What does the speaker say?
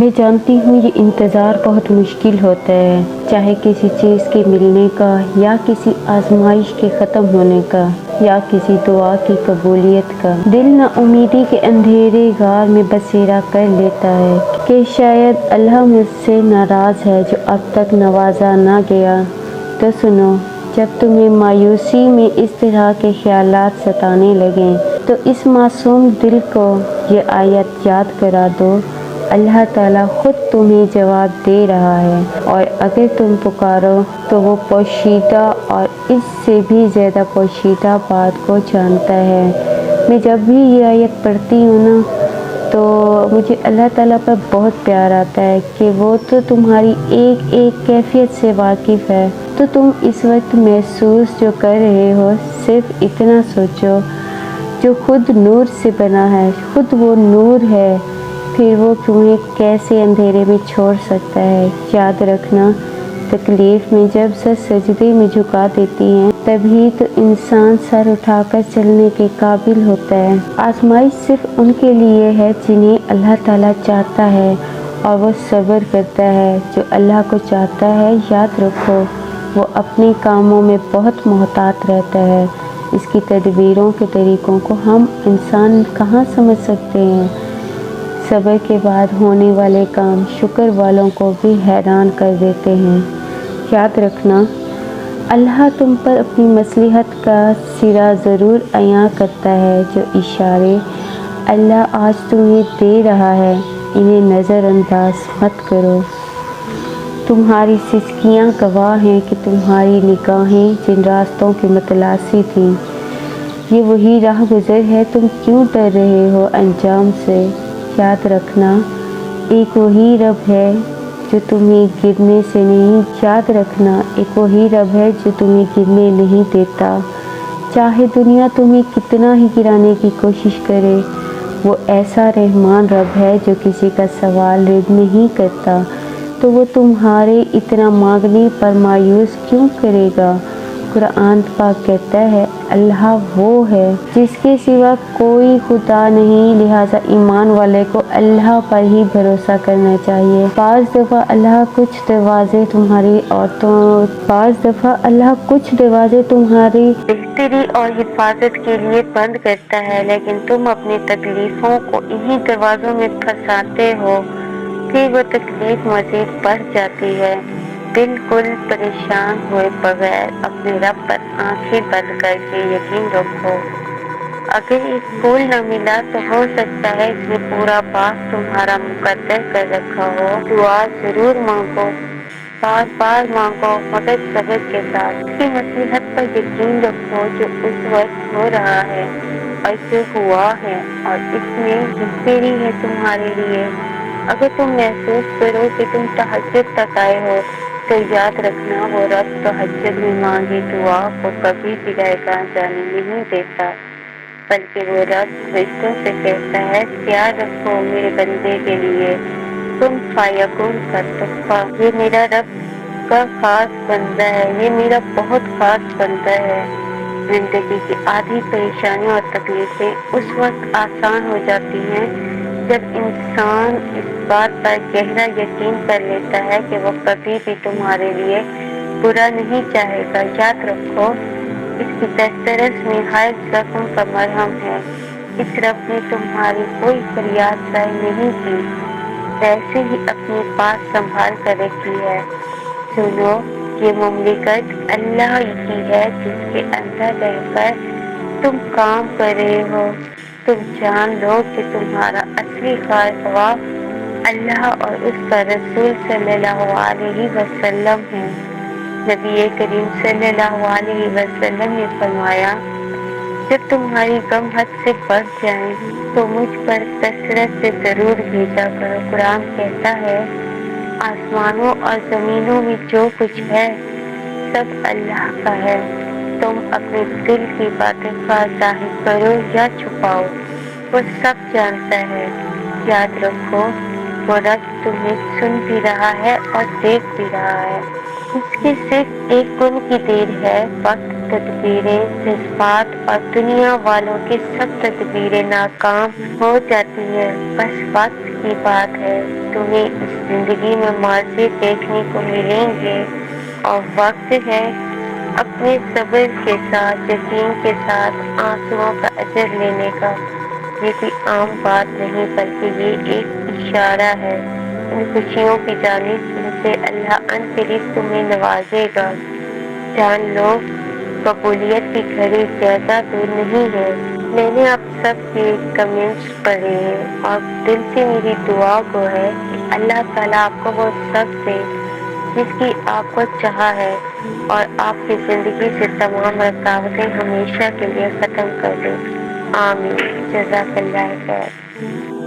میں جانتی ہوں یہ انتظار بہت مشکل ہوتا ہے، چاہے کسی چیز کے ملنے کا یا کسی آزمائش کے ختم ہونے کا یا کسی دعا کی قبولیت کا۔ دل نا امیدی کے اندھیرے غار میں بسیرا کر لیتا ہے کہ شاید اللہ مجھ سے ناراض ہے جو اب تک نوازا نہ گیا۔ تو سنو، جب تمہیں مایوسی میں اس طرح کے خیالات ستانے لگیں تو اس معصوم دل کو یہ آیت یاد کرا دو، اللہ تعالیٰ خود تمہیں جواب دے رہا ہے، اور اگر تم پکارو تو وہ پوشیدہ اور اس سے بھی زیادہ پوشیدہ بات کو جانتا ہے۔ میں جب بھی یہ آیت پڑھتی ہوں نا تو مجھے اللہ تعالیٰ پر بہت پیار آتا ہے کہ وہ تو تمہاری ایک ایک کیفیت سے واقف ہے۔ تو تم اس وقت محسوس جو کر رہے ہو، صرف اتنا سوچو، جو خود نور سے بنا ہے، خود وہ نور ہے، پھر وہ تمہیں کیسے اندھیرے میں چھوڑ سکتا ہے۔ یاد رکھنا، تکلیف میں جب سر سجدے میں جھکا دیتی ہیں تبھی تو انسان سر اٹھا کر چلنے کے قابل ہوتا ہے۔ آزمائش صرف ان کے لیے ہے جنہیں اللہ تعالیٰ چاہتا ہے، اور وہ صبر کرتا ہے جو اللہ کو چاہتا ہے۔ یاد رکھو، وہ اپنے کاموں میں بہت محتاط رہتا ہے، اس کی تدبیروں کے طریقوں کو ہم انسان کہاں سمجھ سکتے ہیں۔ صبر کے بعد ہونے والے کام شکر والوں کو بھی حیران کر دیتے ہیں۔ یاد رکھنا، اللہ تم پر اپنی مصلحت کا سرا ضرور عیاں کرتا ہے۔ جو اشارے اللہ آج تمہیں دے رہا ہے انہیں نظر انداز مت کرو۔ تمہاری سسکیاں گواہ ہیں کہ تمہاری نگاہیں جن راستوں کی متلاسی تھیں، یہ وہی راہ گزر ہے، تم کیوں ڈر رہے ہو انجام سے۔ یاد رکھنا، ایک وہی رب ہے جو تمہیں گرنے سے نہیں، یاد رکھنا ایک وہی رب ہے جو تمہیں گرنے نہیں دیتا، چاہے دنیا تمہیں کتنا ہی گرانے کی کوشش کرے۔ وہ ایسا رحمان رب ہے جو کسی کا سوال رد نہیں کرتا، تو وہ تمہارے اتنا مانگنے پر مایوس کیوں کرے گا۔ قرآن پاک کہتا ہے اللہ وہ ہے جس کے سوا کوئی خدا نہیں، لہٰذا ایمان والے کو اللہ پر ہی بھروسہ کرنا چاہیے۔ بعض دفعہ اللہ کچھ دروازے تمہاری بہتری اور حفاظت کے لیے بند کرتا ہے، لیکن تم اپنی تکلیفوں کو انہی دروازوں میں پھنساتے ہو، پھر وہ تکلیف مزید بڑھ جاتی ہے۔ بالکل پریشان ہوئے بغیر اپنے رب پر آنکھیں بند کر کے یقین رکھو، اگر ایک پھول نہ ملا تو ہو سکتا ہے اس نے پورا باغ تمہارا مقدر کر رکھا ہو۔ دعا ضرور مانگو، بار بار مانگو، مگر صبر کے ساتھ۔ اس کی مصلحت پر یقین رکھو جو اس وقت ہو رہا ہے اور جو ہوا ہے، اور اس میں بہتری ہے تمہارے لیے۔ اگر تم محسوس کرو کہ تم تہجد تک آئے ہو تو یاد رکھنا وہ رب تہجد میں مانگی دعا کو کبھی بھی رائیگاں جانے نہیں دیتا، بلکہ وہ رب فرشتوں سے کہتا ہے تیار رکھو میرے بندے کے لیے کن فیکون کا تحفہ۔ یہ میرا رب کا خاص بندہ ہے، یہ میرا بہت خاص بندہ ہے۔ زندگی کی آدھی پریشانیاں اور تکلیفیں اس وقت آسان ہو جاتی ہیں جب انسان اس بات پر گہرا یقین کر لیتا ہے کہ وہ کبھی بھی تمہارے لیے برا نہیں چاہے گا۔ یاد رکھو، اس کی دسترس میں ہر زخم کا مرہم ہے۔ اس رب نے تمہاری کوئی فریاد ضائع نہیں کی، ویسے ہی اپنے پاس سنبھال کر رکھی ہے۔ سنو، یہ مملکت اللہ ہی کی ہے جس کے اندر رہ کر تم کام کر رہے ہو۔ تم جان لو کہ تمہارا اصلی خواہ اللہ اور اس کا رسول صلی اللہ علیہ وسلم ہے۔ نبی کریم صلی اللہ علیہ وسلم نے فرمایا، جب تمہاری غم حد سے بڑھ جائیں تو مجھ پر کثرت سے ضرور بھیجا کرو۔ قرآن کہتا ہے آسمانوں اور زمینوں میں جو کچھ ہے سب اللہ کا ہے، تم اپنے دل کی باتیں ظاہر کرو یا چھپاؤ، وہ سب جانتا ہے۔ یاد رکھو، وہ رب تمہیں سن بھی رہا ہے اور دیکھ بھی رہا ہے۔ اس کے صرف ایک گن کی دیر ہے، وقت تدبیریں، جذبات اور دنیا والوں کی سب تدبیریں ناکام ہو جاتی ہیں۔ بس وقت کی بات ہے۔ تمہیں اس زندگی میں معاوضے دیکھنے کو ملیں گے اور وقت ہے اپنے صبر کے ساتھ، یقین کے ساتھ آنسوؤں کا اجر لینے کا۔ یہ کوئی عام بات نہیں بلکہ یہ ایک اشارہ ہے ان خوشیوں کی جانب جن سے اللہ ان قریب تمہیں نوازے گا۔ جان لو قبولیت کی گھڑی زیادہ دور نہیں ہے۔ میں نے آپ سب کے کمنٹس پڑھے ہیں اور دل سے میری دعا کو ہے کہ اللہ تعالیٰ آپ کو وہ سب دے جس کی آپ کو چاہا ہے اور آپ کی زندگی سے تمام رکاوٹیں ہمیشہ کے لیے ختم کر دے۔ آمین۔ جزاک اللہ خیر۔